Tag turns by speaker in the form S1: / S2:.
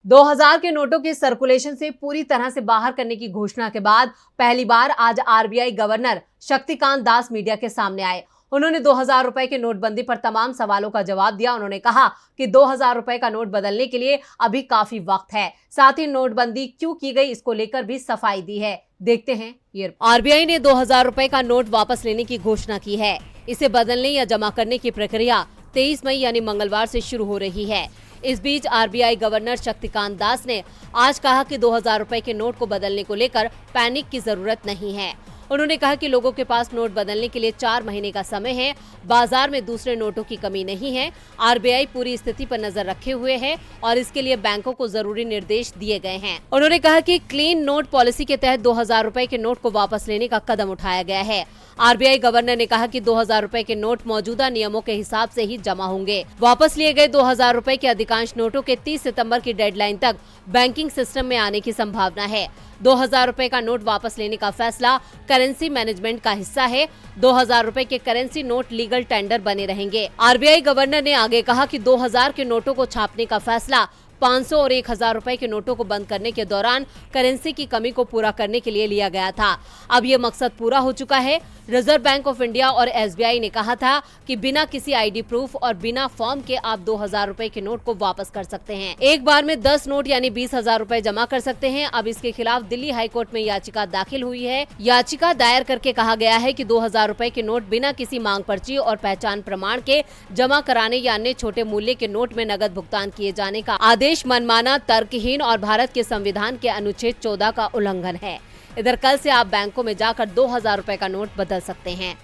S1: 2000 के नोटों के सर्कुलेशन से पूरी तरह से बाहर करने की घोषणा के बाद पहली बार आज RBI governor Shaktikanta Das media के सामने आए। उन्होंने 2000 रुपए की नोटबंदी पर तमाम सवालों का जवाब दिया। उन्होंने कहा कि 2000 रुपए का नोट बदलने के लिए अभी काफी वक्त है। साथ ही नोटबंदी क्यों की गई इसको लेकर भी सफाई दी है। देखते हैं ये। आरबीआई ने 2000 रुपए का नोट वापस लेने की घोषणा की है। इसे बदलने या जमा करने की प्रक्रिया 23 मई यानी मंगलवार से शुरू हो रही है। इस बीच आरबीआई गवर्नर शक्तिकांत दास ने आज कहा कि 2000 रुपए के नोट को बदलने को लेकर पैनिक की जरूरत नहीं है। उन्होंने कहा कि लोगों के पास नोट बदलने के लिए 4 महीने का समय है। बाजार में दूसरे नोटों की कमी नहीं है। आरबीआई पूरी स्थिति पर नजर रखे हुए है और इसके लिए बैंकों को जरूरी निर्देश दिए गए हैं। उन्होंने कहा कि क्लीन नोट पॉलिसी के तहत 2000 रुपए के नोट को वापस लेने का कदम उठाया गया है। आरबीआई गवर्नर ने कहा कि 2000 रुपए के नोट मौजूदा नियमों के हिसाब से ही जमा होंगे। वापस लिए गए 2000 रुपए के अधिकांश नोटों के 30 सितंबर की डेडलाइन तक बैंकिंग सिस्टम में आने की संभावना है। 2000 रुपए का नोट वापस लेने का फैसला करेंसी मैनेजमेंट का हिस्सा है। 2000 रुपए के करेंसी नोट लीगल टेंडर बने रहेंगे। आरबीआई गवर्नर ने आगे कहा कि 2000 के नोटों को छापने का फैसला 500 और 1000 रुपए के नोटों को बंद करने के दौरान करेंसी की कमी को पूरा करने के लिए लिया गया था। अब ये मकसद पूरा हो चुका है। रिजर्व बैंक ऑफ इंडिया और एसबीआई ने कहा था कि बिना किसी आईडी प्रूफ और बिना फॉर्म के आप 2000 रुपए के नोट को वापस कर सकते हैं। एक बार में 10 नोट यानी 20,000 रुपए जमा कर सकते हैं। अब इसके खिलाफ दिल्ली हाईकोर्ट में याचिका दाखिल हुई है। याचिका दायर करके कहा गया है कि 2000 रुपए के नोट बिना किसी मांग पर्ची और पहचान प्रमाण के जमा कराने या अन्य छोटे मूल्य के नोट में नकद भुगतान किए जाने का आदेश मनमाना, तर्कहीन और भारत के संविधान के अनुच्छेद 14 का उल्लंघन है। इधर कल से आप बैंकों में जाकर 2000 रुपए का नोट बदल सकते हैं।